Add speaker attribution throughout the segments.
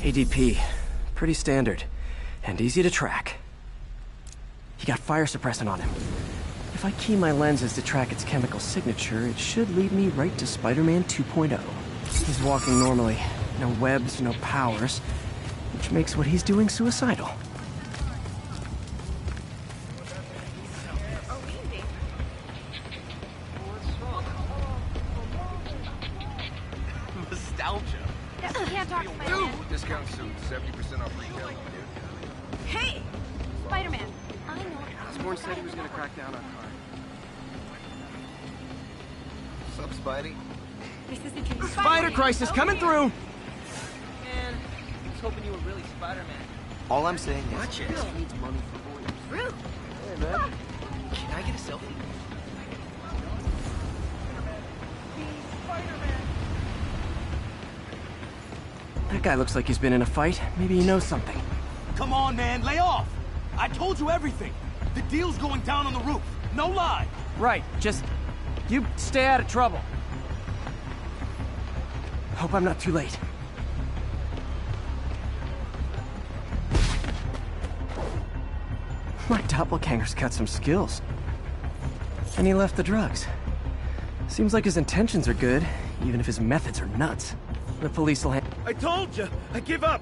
Speaker 1: ADP. Pretty standard. And easy to track. He got fire suppressant on him. If I key my lenses to track its chemical signature, it should lead me right to Spider-Man 2.0. He's walking normally. No webs, no powers. Which makes what he's doing suicidal.
Speaker 2: Nostalgia.
Speaker 3: Yeah, we can't talk Spider-Man.
Speaker 2: Dude, discount suit, 70% off retail, dude.
Speaker 3: Hey! Spider-Man. I know.
Speaker 2: Osborn said he was gonna crack down on crime. Sup, Spidey?
Speaker 3: This is the dream.
Speaker 1: Spider crisis coming through!
Speaker 4: Man, I was hoping you were really Spider-Man.
Speaker 2: All I'm saying is, watch it. Needs money for boys.
Speaker 3: Rude.
Speaker 2: Hey, man. Can I get a selfie?
Speaker 1: That guy looks like he's been in a fight. Maybe he knows something.
Speaker 5: Come on, man, lay off! I told you everything. The deal's going down on the roof. No lie.
Speaker 1: Right, just... you stay out of trouble. Hope I'm not too late. My doppelganger's got some skills. And he left the drugs. Seems like his intentions are good, even if his methods are nuts. The police will
Speaker 5: I told you, I give up.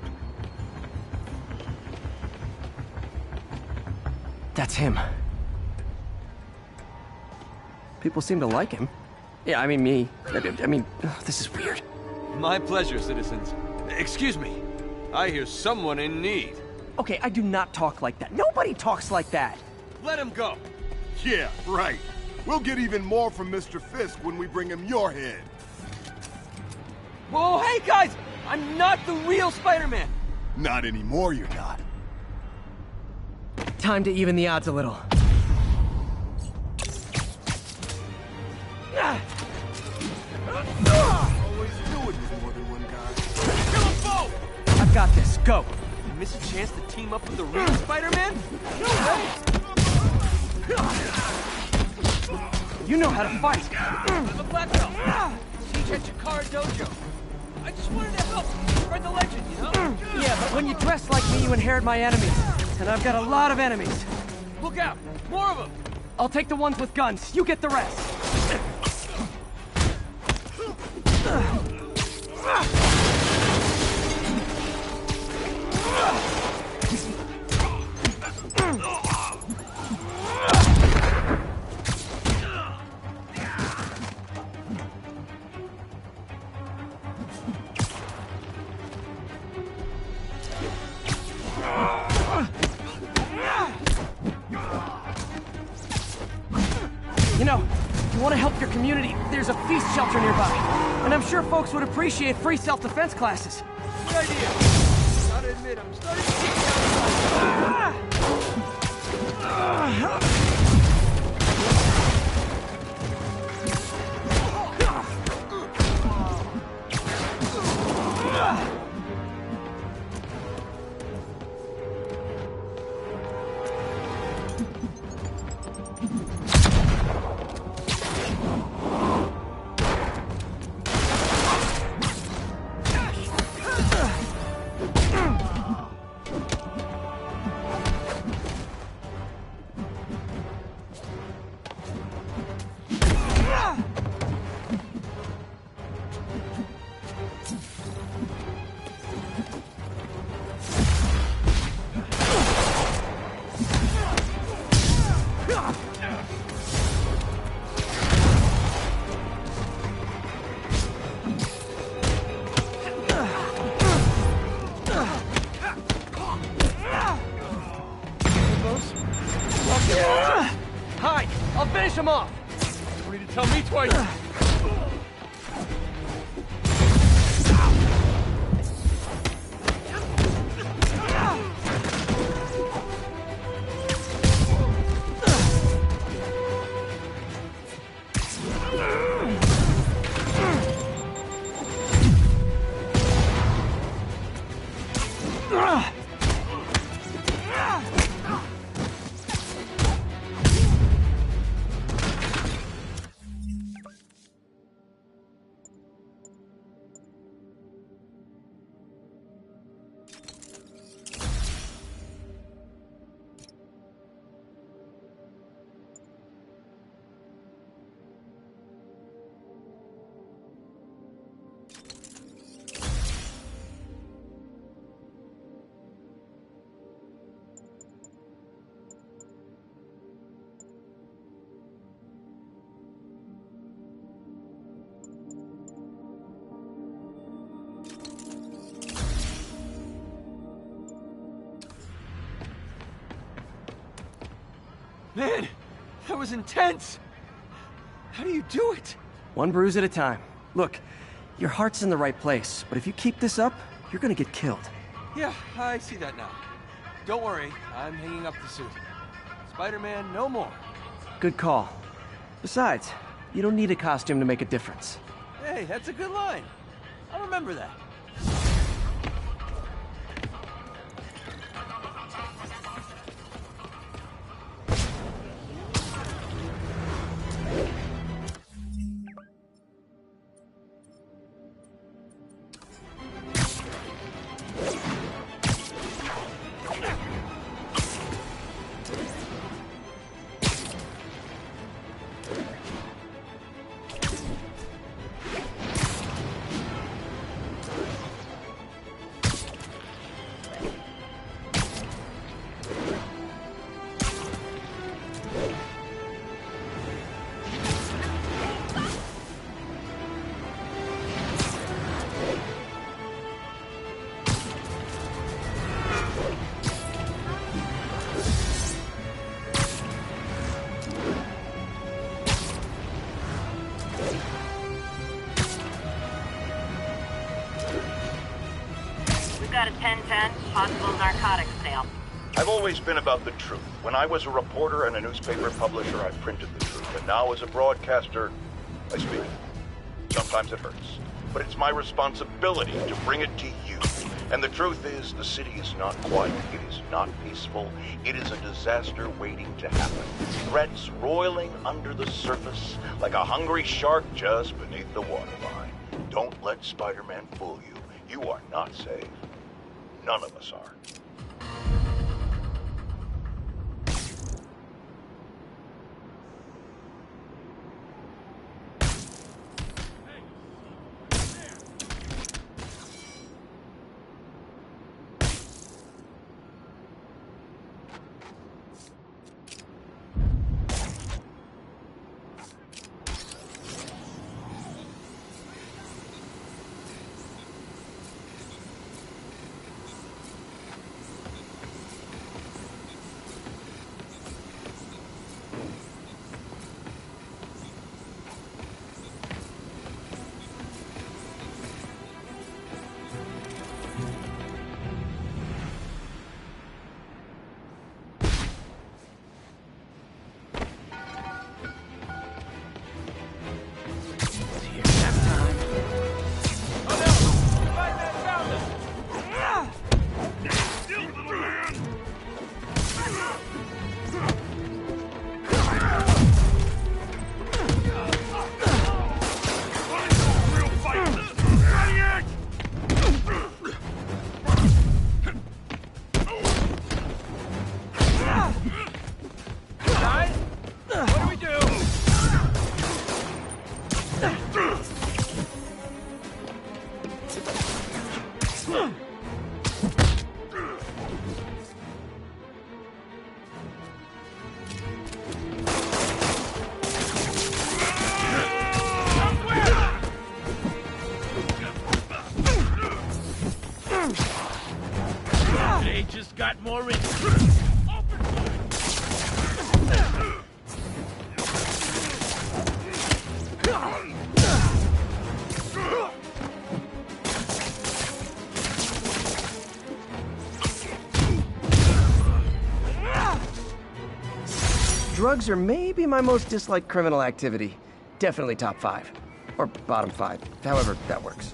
Speaker 1: That's him. People seem to like him. Yeah, I mean me. I mean, this is weird.
Speaker 6: My pleasure, citizens. Excuse me. I hear someone in need.
Speaker 1: Okay, I do not talk like that. Nobody talks like that.
Speaker 6: Let him go.
Speaker 7: Yeah, right. We'll get even more from Mr. Fisk when we bring him your head.
Speaker 4: Whoa, hey guys! I'm not the real Spider-Man!
Speaker 7: Not anymore, you're not.
Speaker 1: Time to even the odds a little.
Speaker 7: Always do it with more than one guy.
Speaker 5: Kill them both!
Speaker 1: I've got this. Go.
Speaker 4: You miss a chance to team up with the real Spider-Man?
Speaker 1: You know how to fight.
Speaker 4: I'm a black belt. Teach at Chikara Dojo. I just wanted to help spread the legend, you know?
Speaker 1: Yeah, but when you dress like me, you inherit my enemies. And I've got a lot of enemies.
Speaker 4: Look out! More of them!
Speaker 1: I'll take the ones with guns. You get the rest. You know, if you want to help your community, there's a feast shelter nearby. And I'm sure folks would appreciate free self-defense classes.
Speaker 4: Good idea. Gotta admit, I'm starting to kick down.
Speaker 1: Hide! I'll finish him off!
Speaker 6: You need to tell me twice. Man, that was intense! How do you do it?
Speaker 1: One bruise at a time. Look, your heart's in the right place, but if you keep this up, you're gonna get killed.
Speaker 6: Yeah, I see that now. Don't worry, I'm hanging up the suit. Spider-Man, no more.
Speaker 1: Good call. Besides, you don't need a costume to make a difference.
Speaker 6: Hey, that's a good line. I'll remember that.
Speaker 8: Got a 1010 possible narcotics sale.
Speaker 9: I've always been about the truth. When I was a reporter and a newspaper publisher, I printed the truth. And now as a broadcaster, I speak it. Sometimes it hurts. But it's my responsibility to bring it to you. And the truth is, the city is not quiet. It is not peaceful. It is a disaster waiting to happen. Threats roiling under the surface like a hungry shark just beneath the waterline. Don't let Spider-Man fool you. You are not safe. None of us are.
Speaker 1: Drugs are maybe my most disliked criminal activity. Definitely top 5. Or bottom 5. However that works.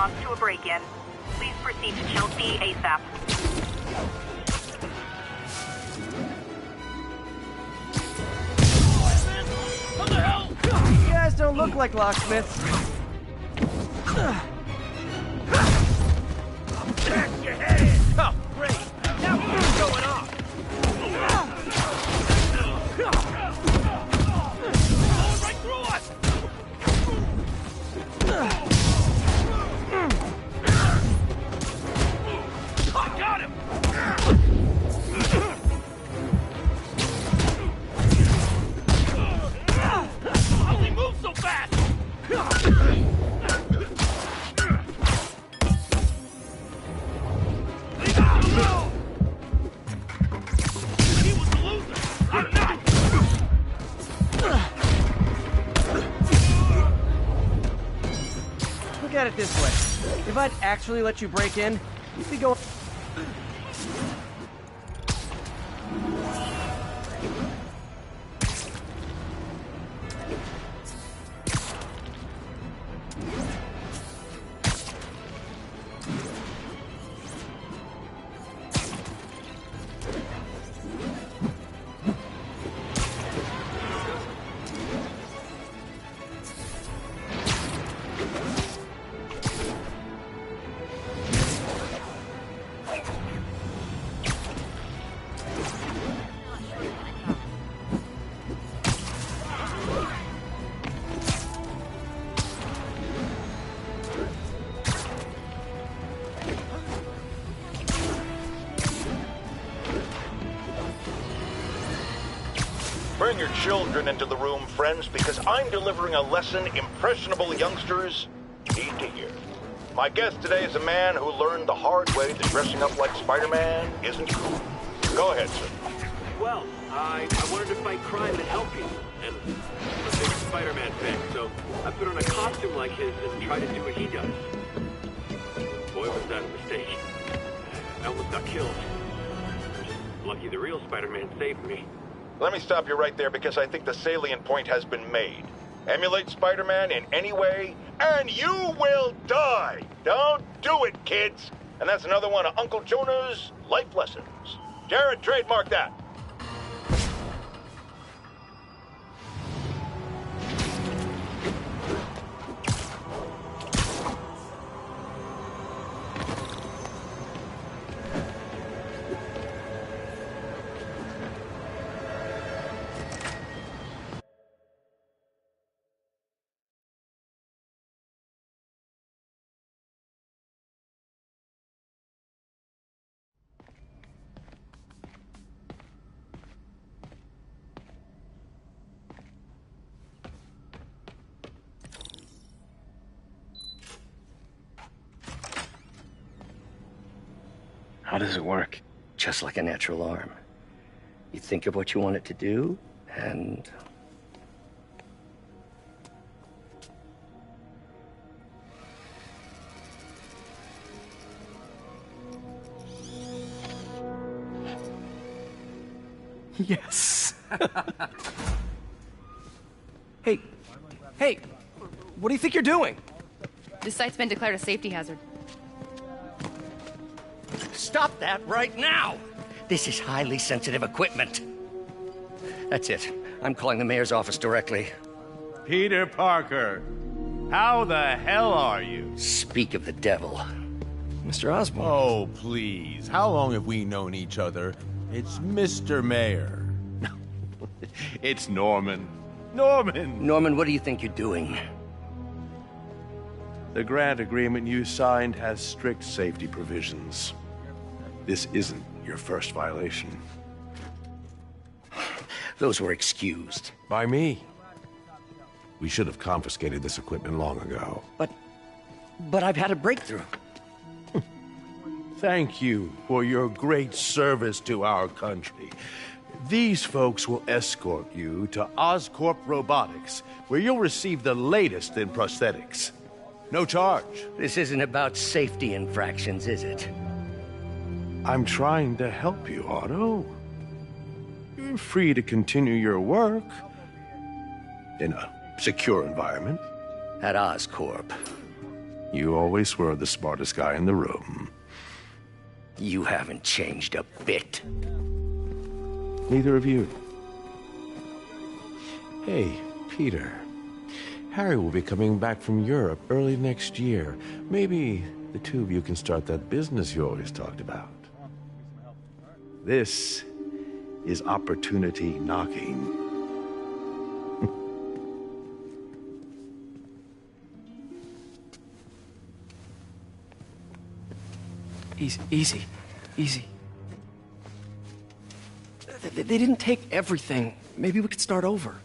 Speaker 8: response to a break-in. Please proceed to Chelsea ASAP.
Speaker 4: What the hell?
Speaker 1: You guys don't look like locksmiths.
Speaker 4: Back your head! Oh, great! Now what's going on? Going right through us! I got him! How did he move so fast? Leave him alone! He was a loser! I'm not!
Speaker 1: Look at it this way. If I'd actually let you break in, you'd be going...
Speaker 9: Bring your children into the room, friends, because I'm delivering a lesson impressionable youngsters need to hear. My guest today is a man who learned the hard way that dressing up like Spider-Man isn't cool. Go ahead, sir.
Speaker 10: Well, I wanted to fight crime and help you, and I'm a big Spider-Man fan, so I put on a costume like his and tried to do what he does. Boy, was that a mistake. I almost got killed. Just lucky the real Spider-Man saved me.
Speaker 9: Let me stop you right there because I think the salient point has been made. Emulate Spider-Man in any way, and you will die! Don't do it, kids! And that's another one of Uncle Jonah's life lessons. Jared, trademark that.
Speaker 11: How does it work? Just like a natural arm. You think of what you want it to do, and...
Speaker 1: Yes. Hey, what do you think you're doing?
Speaker 12: This site's been declared a safety hazard.
Speaker 11: Stop that right now! This is highly sensitive equipment. That's it. I'm calling the mayor's office directly.
Speaker 13: Peter Parker, how the hell are you?
Speaker 11: Speak of the devil.
Speaker 1: Mr. Osborn.
Speaker 13: Oh, please. How long have we known each other? It's Mr. Mayor. It's Norman.
Speaker 11: Norman, what do you think you're doing?
Speaker 13: The grant agreement you signed has strict safety provisions. This isn't your first violation.
Speaker 11: Those were excused.
Speaker 13: By me. We should have confiscated this equipment long ago.
Speaker 11: But I've had a breakthrough.
Speaker 13: Thank you for your great service to our country. These folks will escort you to Oscorp Robotics, where you'll receive the latest in prosthetics. No charge.
Speaker 11: This isn't about safety infractions, is it?
Speaker 13: I'm trying to help you, Otto. You're free to continue your work in a secure environment.
Speaker 11: At Oscorp.
Speaker 13: You always were the smartest guy in the room.
Speaker 11: You haven't changed a bit.
Speaker 13: Neither of you. Hey, Peter. Harry will be coming back from Europe early next year. Maybe the two of you can start that business you always talked about. This is opportunity knocking.
Speaker 1: Easy. They didn't take everything. Maybe we could start over.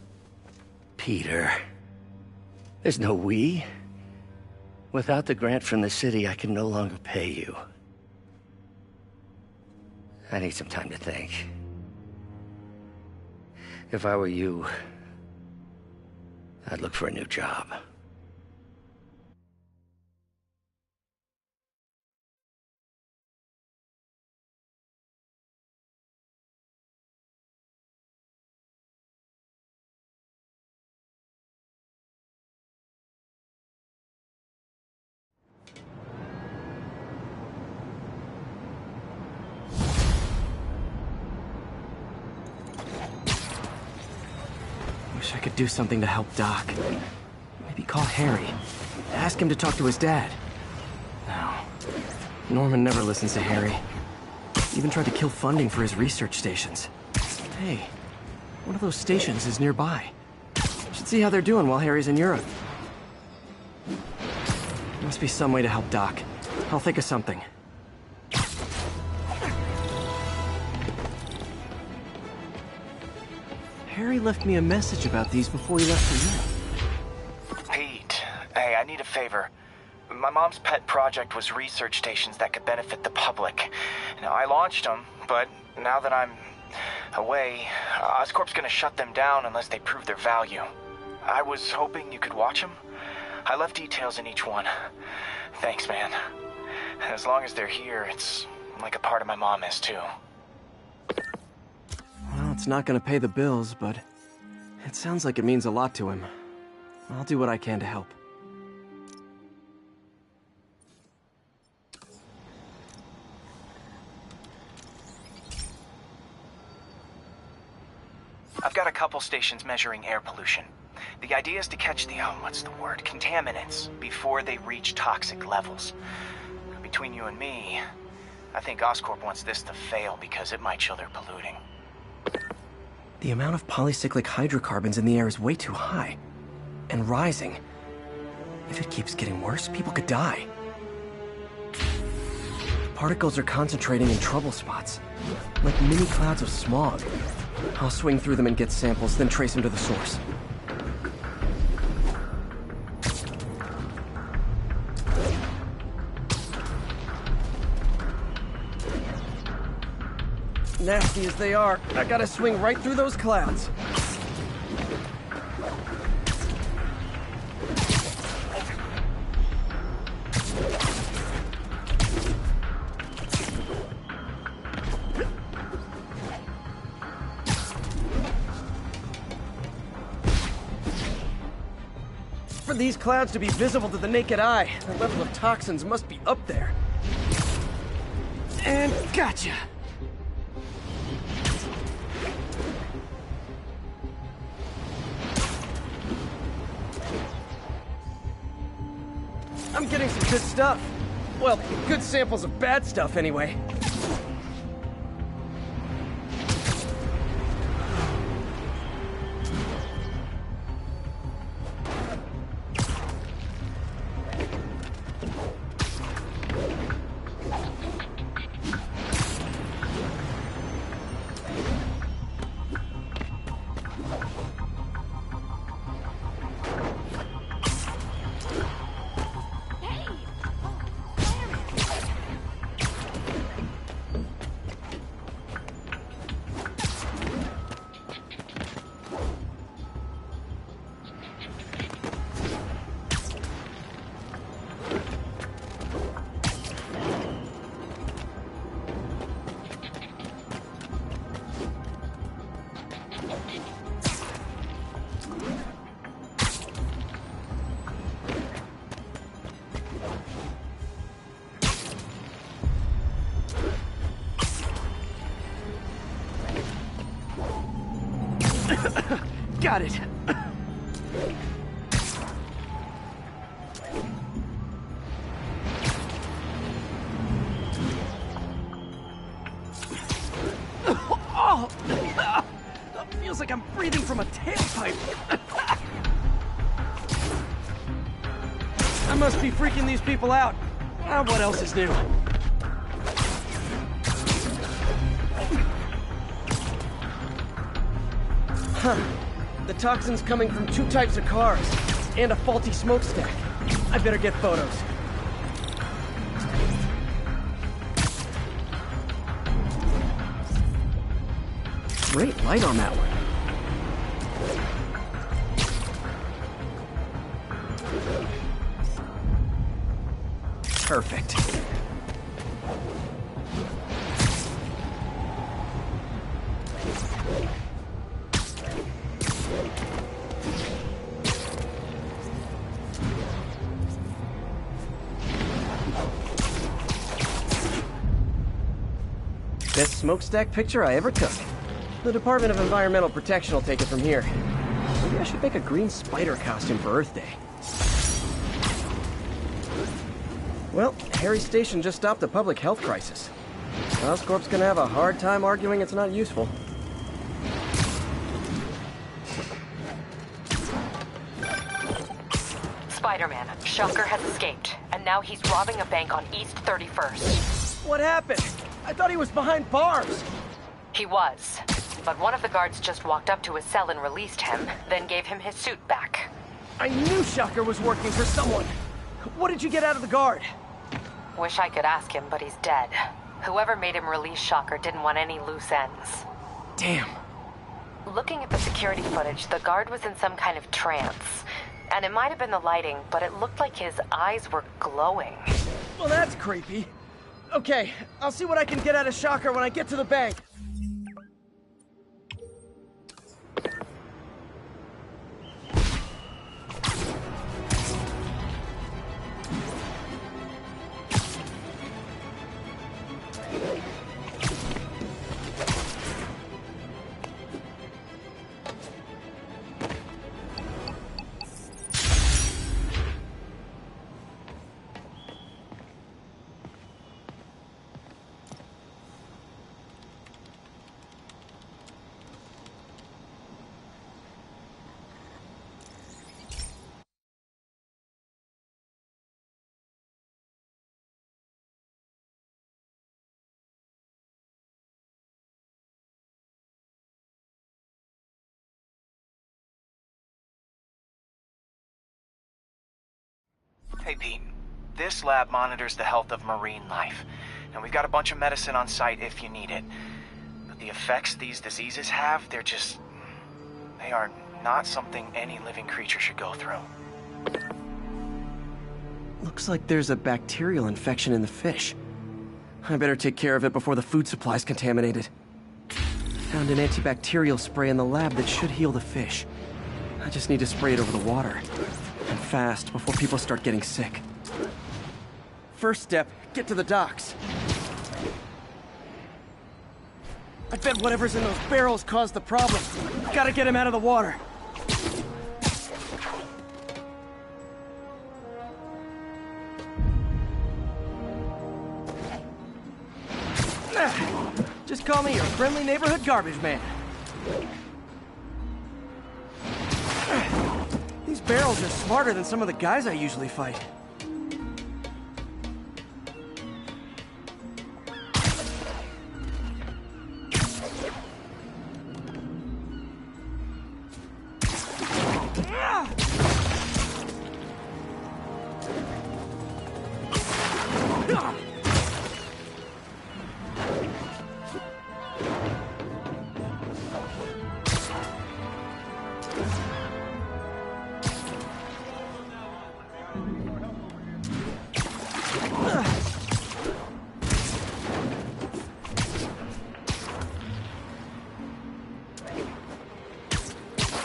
Speaker 11: Peter, there's no we. Without the grant from the city, I can no longer pay you. I need some time to think. If I were you, I'd look for a new job.
Speaker 1: Wish I could do something to help Doc. Maybe call Harry. Ask him to talk to his dad. No. Norman never listens to Harry. Even tried to kill funding for his research stations. Hey, one of those stations is nearby. Should see how they're doing while Harry's in Europe. Must be some way to help Doc. I'll think of something. Harry left me a message about these before he left for Europe.
Speaker 14: Pete, hey, I need a favor. My mom's pet project was research stations that could benefit the public. Now, I launched them, but now that I'm away, Oscorp's gonna shut them down unless they prove their value. I was hoping you could watch them. I left details in each one. Thanks, man. As long as they're here, it's like a part of my mom is, too.
Speaker 1: Well, it's not gonna pay the bills, but it sounds like it means a lot to him. I'll do what I can to help.
Speaker 14: I've got a couple stations measuring air pollution. The idea is to catch the, contaminants before they reach toxic levels. Between you and me, I think Oscorp wants this to fail because it might show they're polluting.
Speaker 1: The amount of polycyclic hydrocarbons in the air is way too high. And rising. If it keeps getting worse, people could die. Particles are concentrating in trouble spots, like mini clouds of smog. I'll swing through them and get samples, then trace them to the source. Nasty as they are, I gotta swing right through those clouds. For these clouds to be visible to the naked eye, the level of toxins must be up there. And gotcha! I'm getting some good stuff. Well, good samples of bad stuff, anyway. Got it. Oh! Feels like I'm breathing from a tailpipe. I must be freaking these people out. What else is new? Huh. The toxin's coming from 2 types of cars, and a faulty smokestack. I better get photos. Great light on that one. Perfect. Best smokestack picture I ever took. The Department of Environmental Protection will take it from here. Maybe I should make a green spider costume for Earth Day. Well, Harry Station just stopped a public health crisis. Oscorp's gonna have a hard time arguing it's not useful.
Speaker 15: Spider-Man, Shocker has escaped, and now he's robbing a bank on East 31st.
Speaker 1: What happened? I thought he was behind bars.
Speaker 15: He was, but one of the guards just walked up to his cell and released him, then gave him his suit back.
Speaker 1: I knew Shocker was working for someone. What did you get out of the guard?
Speaker 15: Wish I could ask him, but he's dead. Whoever made him release Shocker didn't want any loose ends.
Speaker 1: Damn.
Speaker 15: Looking at the security footage, the guard was in some kind of trance. And it might have been the lighting, but it looked like his eyes were glowing.
Speaker 1: Well, that's creepy. Okay, I'll see what I can get out of Shocker when I get to the bank.
Speaker 14: Hey, Pete. This lab monitors the health of marine life. And we've got a bunch of medicine on site if you need it. But the effects these diseases have, they are not something any living creature should go through.
Speaker 1: Looks like there's a bacterial infection in the fish. I better take care of it before the food supply's contaminated. Found an antibacterial spray in the lab that should heal the fish. I just need to spray it over the water. And fast, before people start getting sick. First step, get to the docks. I bet whatever's in those barrels caused the problem. Gotta get him out of the water. Just call me your friendly neighborhood garbage man. These barrels are smarter than some of the guys I usually fight.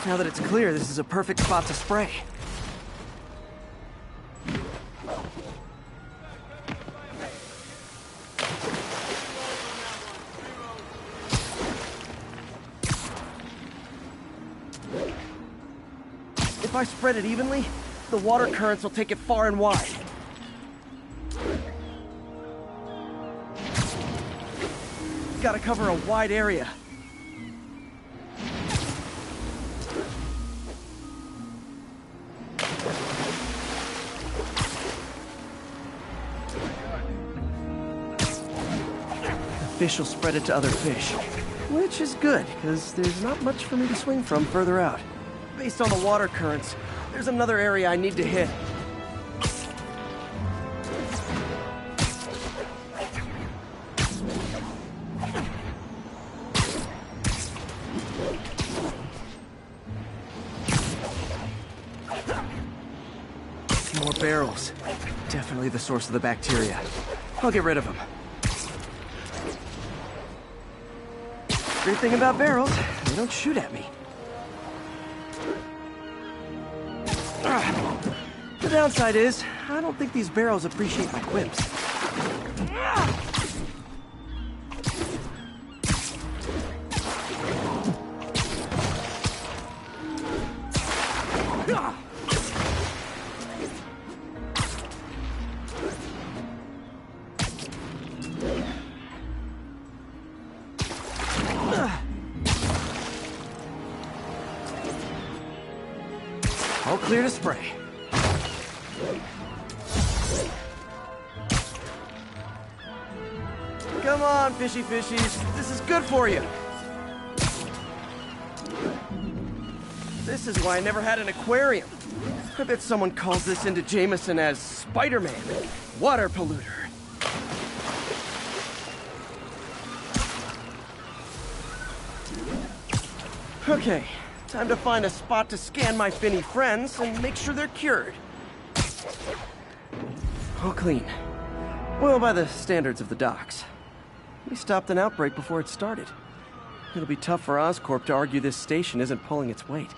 Speaker 1: Now that it's clear, this is a perfect spot to spray. If I spread it evenly, the water currents will take it far and wide. Gotta cover a wide area. The fish will spread it to other fish. Which is good, because there's not much for me to swing from further out. Based on the water currents, there's another area I need to hit. More barrels. Definitely the source of the bacteria. I'll get rid of them. Great thing about barrels, they don't shoot at me. The downside is, I don't think these barrels appreciate my quips. All clear to spray. Come on, fishy fishies. This is good for you. This is why I never had an aquarium. I bet someone calls this into Jameson as Spider-Man, water polluter. Okay, time to find a spot to scan my finny friends and make sure they're cured. All clean. Well, by the standards of the docks. We stopped an outbreak before it started. It'll be tough for Oscorp to argue this station isn't pulling its weight.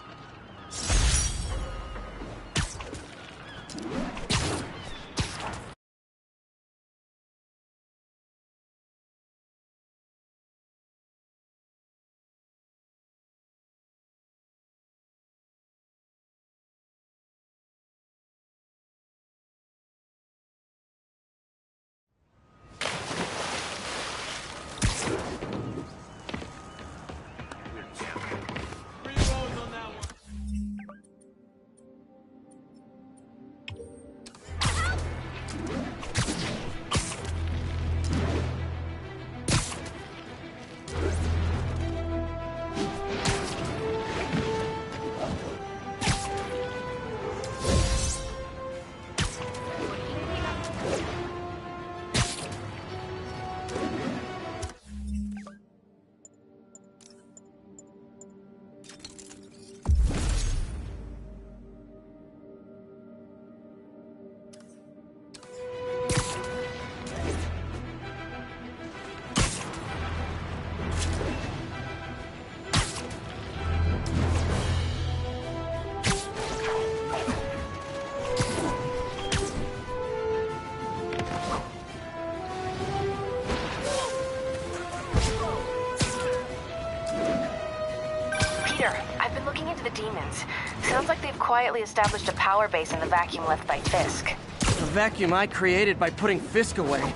Speaker 15: Sounds like they've quietly established a power base in the vacuum left by Fisk.
Speaker 1: A vacuum I created by putting Fisk away.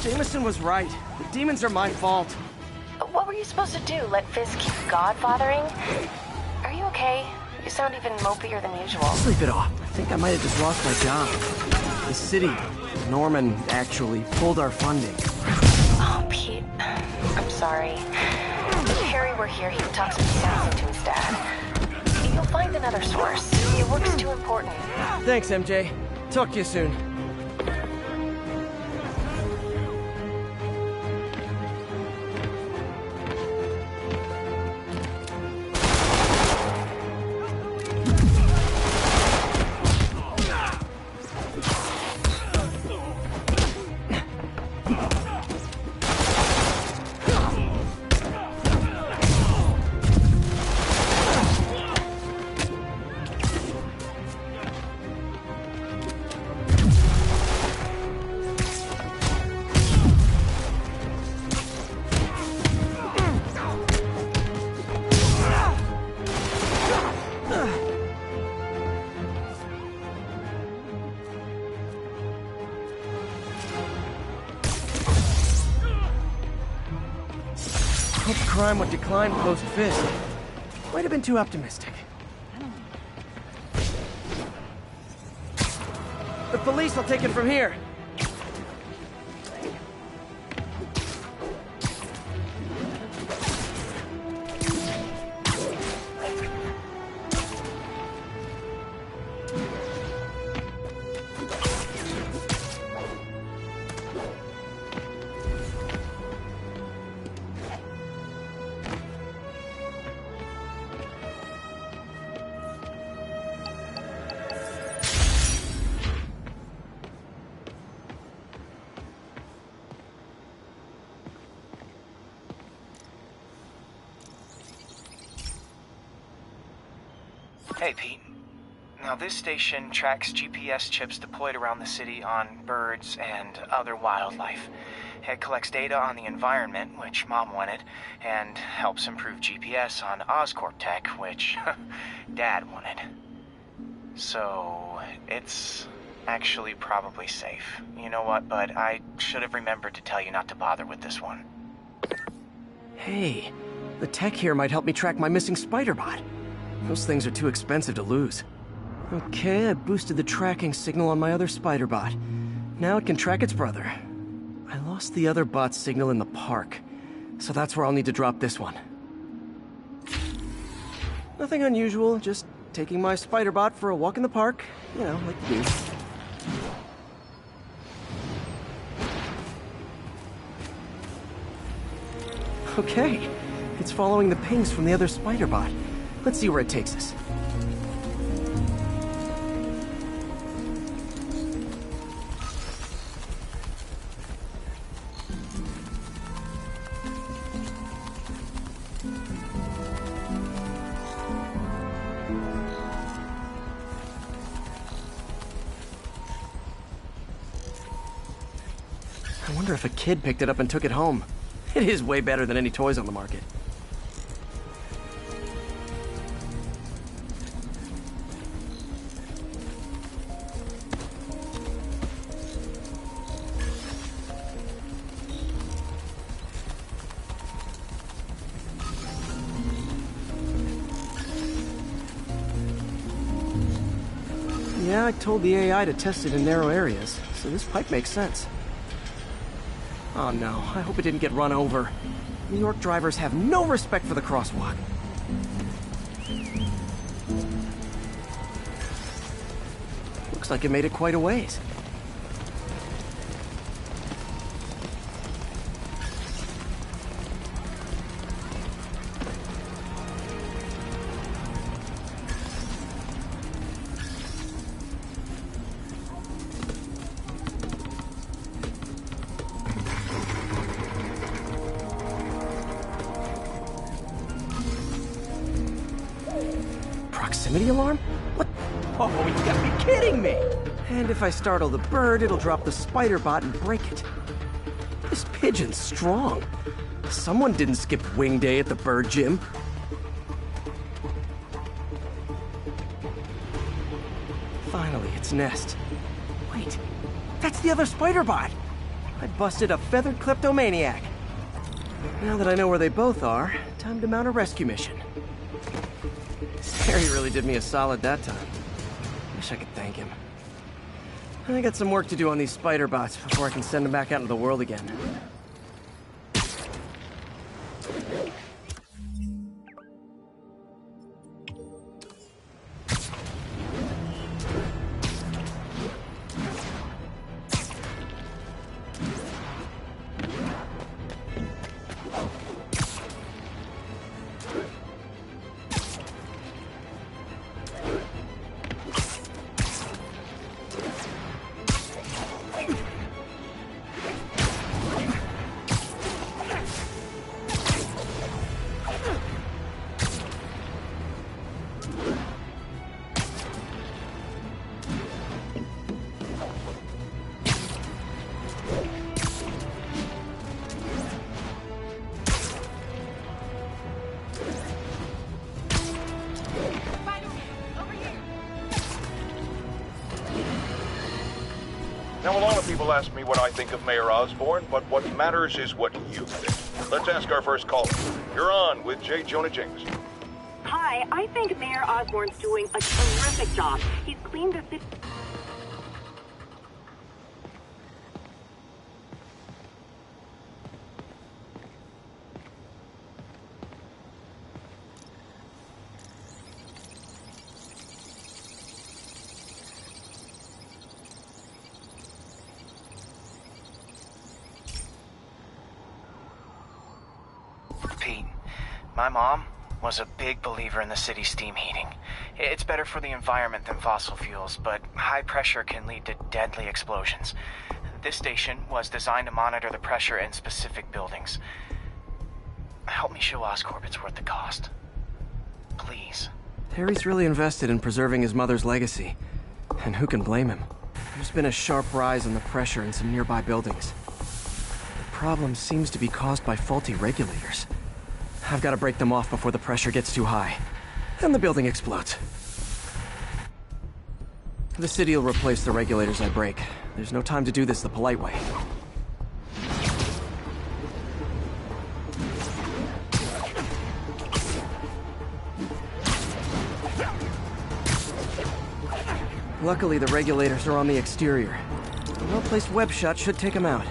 Speaker 1: Jameson was right. The demons are my fault.
Speaker 15: What were you supposed to do? Let Fisk keep godfathering? Are you okay? You sound even mopier than usual.
Speaker 1: Sleep it off. I think I might have just lost my job. The city, Norman, actually pulled our funding.
Speaker 15: Oh, Pete. I'm sorry. If Harry were here, he would talk some sense into his dad. You'll find another source. Your work's too important.
Speaker 1: Thanks, MJ. Talk to you soon. Hoped crime would decline post-Fisk. Might have been too optimistic. The police will take it from here.
Speaker 14: Hey, Pete. Now, this station tracks GPS chips deployed around the city on birds and other wildlife. It collects data on the environment, which Mom wanted, and helps improve GPS on Oscorp tech, which Dad wanted. So, it's actually probably safe. You know what, bud? I should have remembered to tell you not to bother with this one.
Speaker 1: Hey, the tech here might help me track my missing spider bot. Those things are too expensive to lose. Okay, I boosted the tracking signal on my other spider bot. Now it can track its brother. I lost the other bot's signal in the park, so that's where I'll need to drop this one. Nothing unusual, just taking my spider bot for a walk in the park. You know, like you do. Okay, it's following the pings from the other spider bot. Let's see where it takes us. I wonder if a kid picked it up and took it home. It is way better than any toys on the market. Yeah, I told the AI to test it in narrow areas, so this pipe makes sense. Oh no, I hope it didn't get run over. New York drivers have no respect for the crosswalk. Looks like it made it quite a ways. Proximity alarm? What? Oh, you gotta be kidding me! And if I startle the bird, it'll drop the spider bot and break it. This pigeon's strong. Someone didn't skip wing day at the bird gym. Finally, its nest. Wait, that's the other spider bot! I busted a feathered kleptomaniac. Now that I know where they both are, time to mount a rescue mission. Harry really did me a solid that time. Wish I could thank him. I got some work to do on these spider bots before I can send them back out into the world again.
Speaker 9: Now, a lot of people ask me what I think of Mayor Osborn, but what matters is what you think. Let's ask our first caller. You're on with J. Jonah Jameson.
Speaker 8: Hi, I think Mayor Osborne's doing a terrific job. He's cleaned the city.
Speaker 14: Pete, my mom was a big believer in the city's steam heating. It's better for the environment than fossil fuels, but high pressure can lead to deadly explosions. This station was designed to monitor the pressure in specific buildings. Help me show Oscorp it's worth the cost. Please.
Speaker 1: Harry's really invested in preserving his mother's legacy. And who can blame him? There's been a sharp rise in the pressure in some nearby buildings. The problem seems to be caused by faulty regulators. I've got to break them off before the pressure gets too high. And the building explodes. The city will replace the regulators I break. There's no time to do this the polite way. Luckily, the regulators are on the exterior. A well-placed web shot should take them out.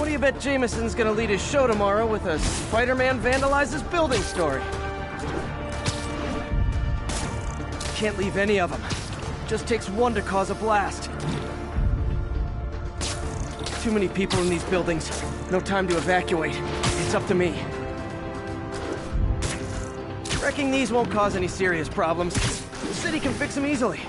Speaker 1: What do you bet Jameson's gonna lead his show tomorrow with a Spider-Man vandalizes building story? Can't leave any of them. Just takes one to cause a blast. Too many people in these buildings. No time to evacuate. It's up to me. Wrecking these won't cause any serious problems. The city can fix them easily.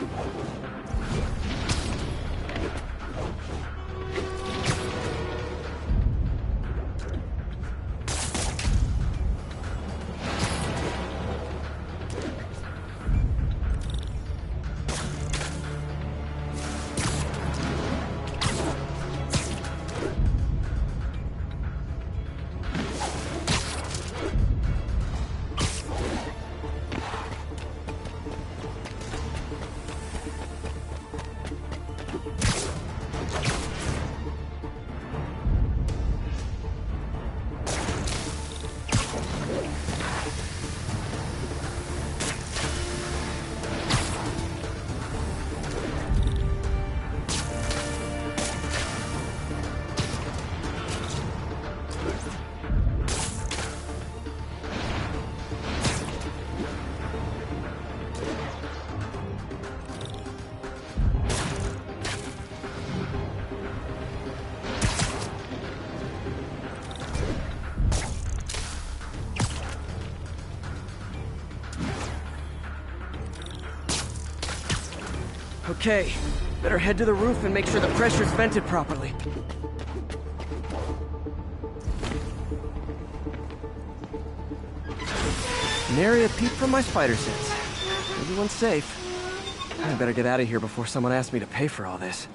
Speaker 1: Okay, better head to the roof and make sure the pressure's vented properly. Nary a peep from my spider sense. Everyone's safe. I better get out of here before someone asks me to pay for all this.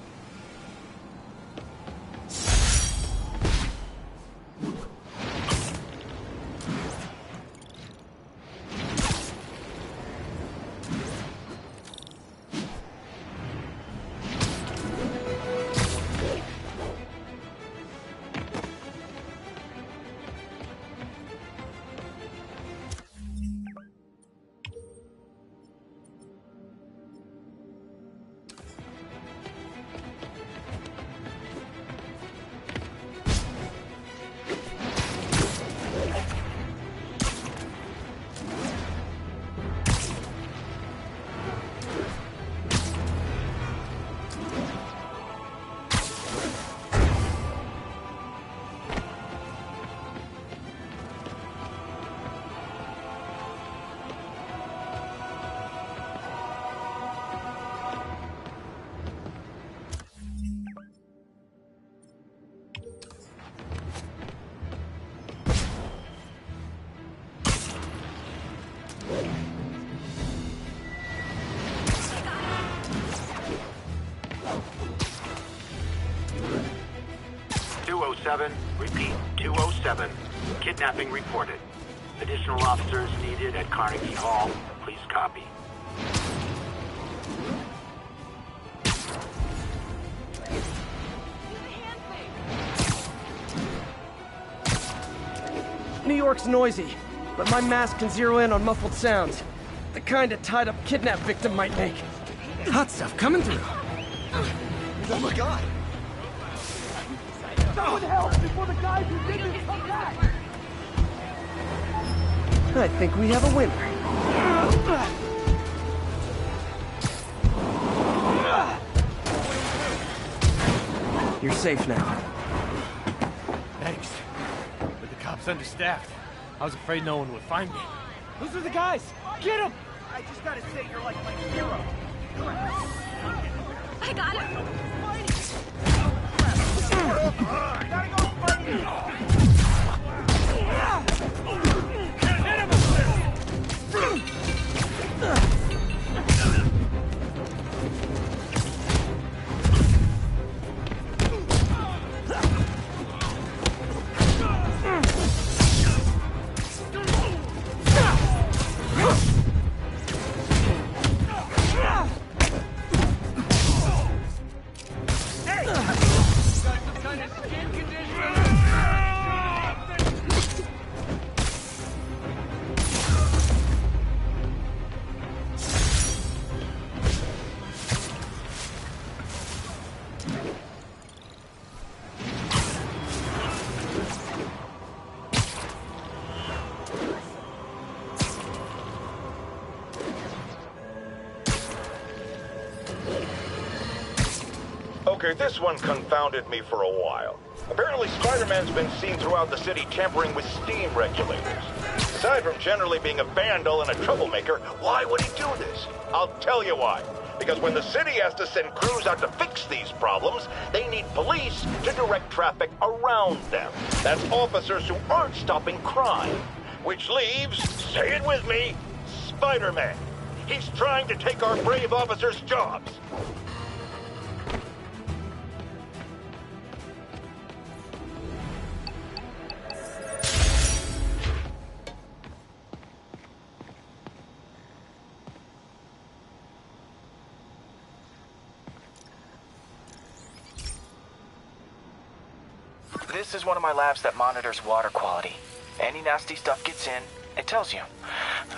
Speaker 10: Repeat, 207. Kidnapping reported. Additional officers needed at Carnegie Hall. Please copy.
Speaker 1: New York's noisy, but my mask can zero in on muffled sounds. The kind a tied-up kidnap victim might make. Hot stuff coming through.
Speaker 5: Oh my god! Someone help before the guys who did this come back!
Speaker 1: I think we have a winner. You're safe now.
Speaker 5: Thanks. But the cops understaffed. I was afraid no one would find me. Those are the guys! Get them! I just gotta say, you're like my hero.
Speaker 3: I got him.
Speaker 5: Gotta go fight him! Hit him!
Speaker 9: Okay, this one confounded me for a while. Apparently Spider-Man's been seen throughout the city tampering with steam regulators. Aside from generally being a vandal and a troublemaker, why would he do this? I'll tell you why. Because when the city has to send crews out to fix these problems, they need police to direct traffic around them. That's officers who aren't stopping crime. Which leaves, say it with me, Spider-Man. He's trying to take our brave officers' jobs.
Speaker 14: This is one of my labs that monitors water quality. Any nasty stuff gets in, it tells you.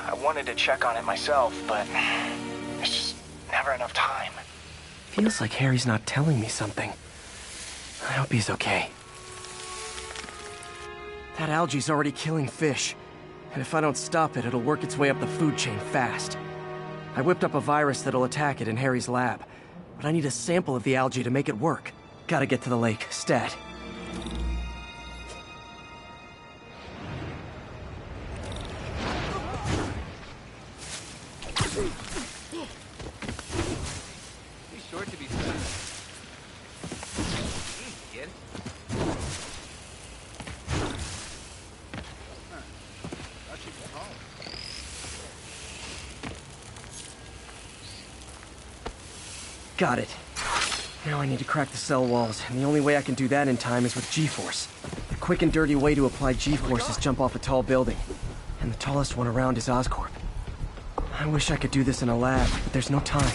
Speaker 14: I wanted to check on it myself, but there's just never enough time.
Speaker 1: Feels like Harry's not telling me something. I hope he's okay. That algae's already killing fish. And if I don't stop it, it'll work its way up the food chain fast. I whipped up a virus that'll attack it in Harry's lab. But I need a sample of the algae to make it work. Gotta get to the lake, stat.
Speaker 2: He's short to be fast. Easy, kid. Thought she'd be home.
Speaker 1: Got it. Now I need to crack the cell walls, and the only way I can do that in time is with G-force. The quick and dirty way to apply G-force is jump off a tall building. And the tallest one around is Oscorp. I wish I could do this in a lab, but there's no time.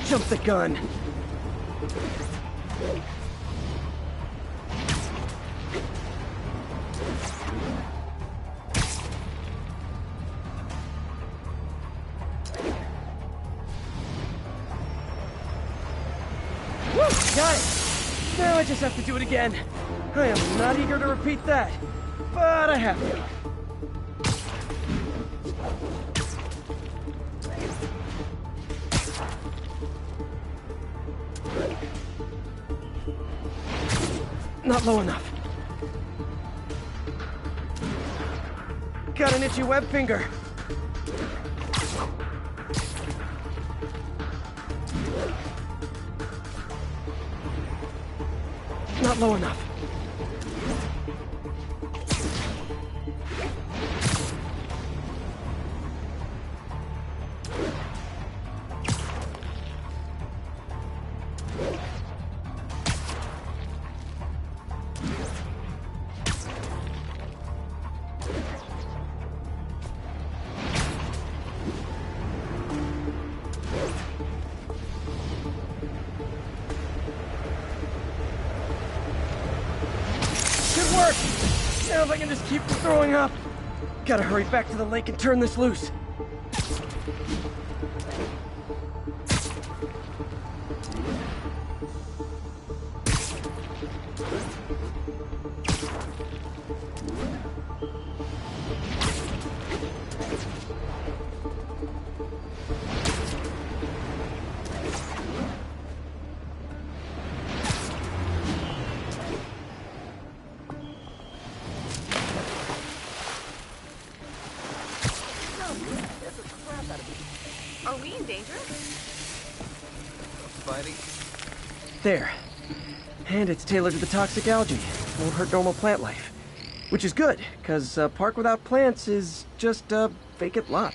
Speaker 1: Jump the gun! Woo! Got it! Now I just have to do it again. I am not eager to repeat that, but I have to. Not low enough. Got an itchy web finger. Not low enough. Now if I can just keep from throwing up. Gotta hurry back to the lake and turn this loose.
Speaker 12: Are we in danger?
Speaker 2: Spidey?
Speaker 1: There. And it's tailored to the toxic algae. Won't hurt normal plant life. Which is good, because a park without plants is just a vacant lot.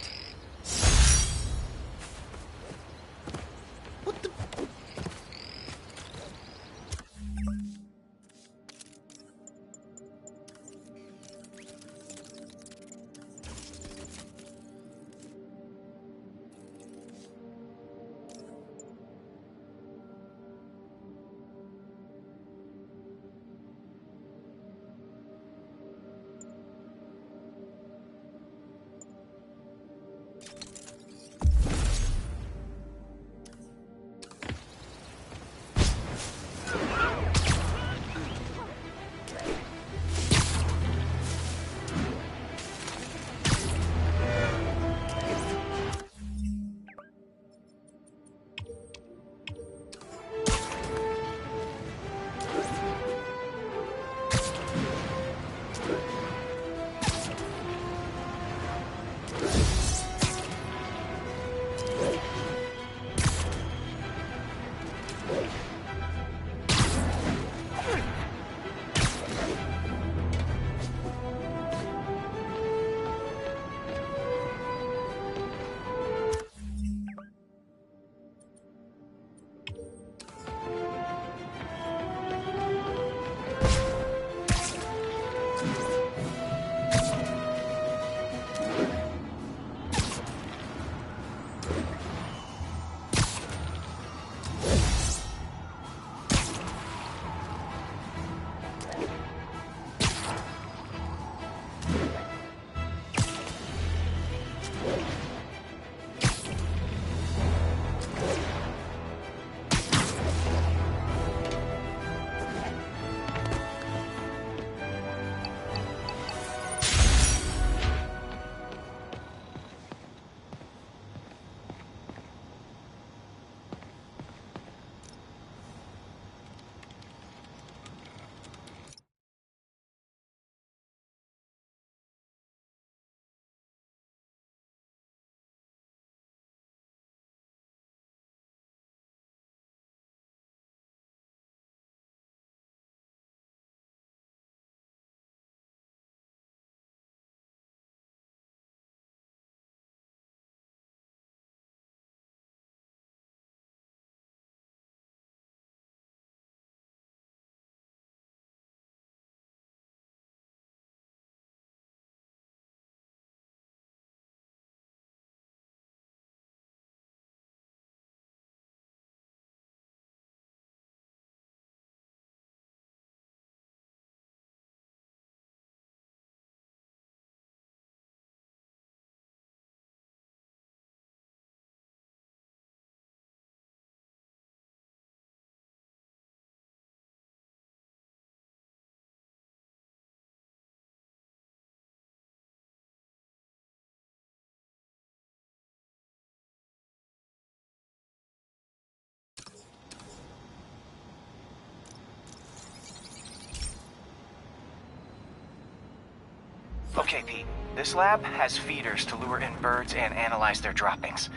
Speaker 14: Okay, Pete. This lab has feeders to lure in birds and analyze their droppings.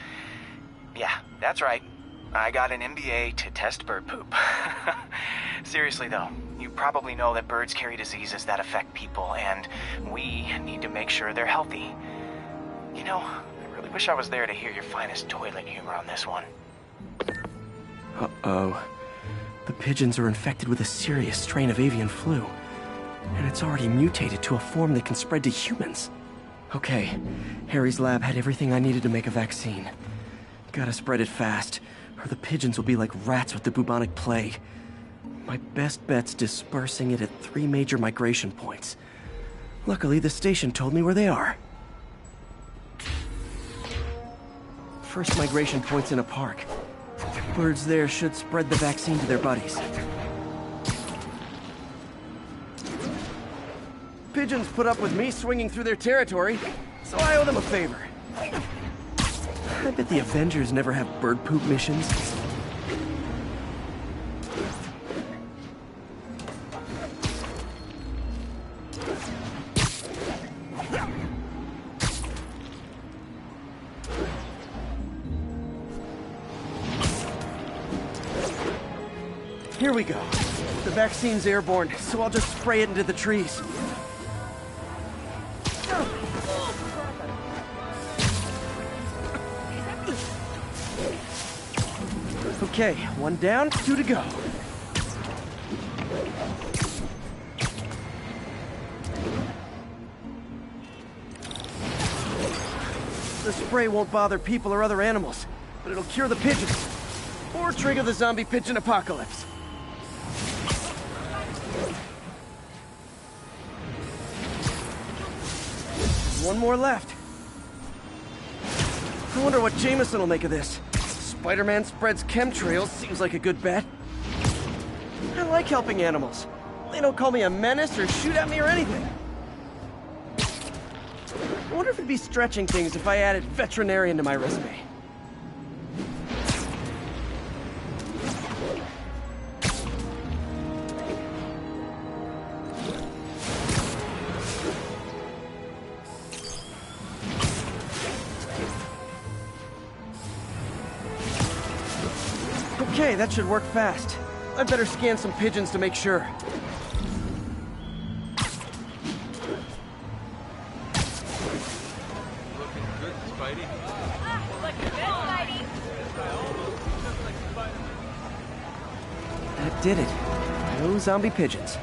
Speaker 14: Yeah, that's right. I got an MBA to test bird poop. Seriously though, you probably know that birds carry diseases that affect people, and we need to make sure they're healthy. You know, I really wish I was there to hear your finest toilet humor on this one.
Speaker 1: Uh-oh. The pigeons are infected with a serious strain of avian flu. And it's already mutated to a form that can spread to humans. Okay, Harry's lab had everything I needed to make a vaccine. Gotta spread it fast, or the pigeons will be like rats with the bubonic plague. My best bet's dispersing it at 3 major migration points. Luckily, the station told me where they are. First migration point's in a park. Birds there should spread the vaccine to their buddies. Pigeons put up with me swinging through their territory, so I owe them a favor. I bet the Avengers never have bird poop missions. Here we go. The vaccine's airborne, so I'll just spray it into the trees. Okay, 1 down, 2 to go. The spray won't bother people or other animals, but it'll cure the pigeons. Or trigger the zombie pigeon apocalypse. One more left. I wonder what Jameson will make of this. Spider-Man spreads chemtrails, seems like a good bet. I like helping animals. They don't call me a menace or shoot at me or anything. I wonder if it'd be stretching things if I added veterinarian to my resume. Okay, that should work fast. I'd better scan some pigeons to make sure.
Speaker 6: Looking good, Spidey.
Speaker 1: That did it. No zombie pigeons.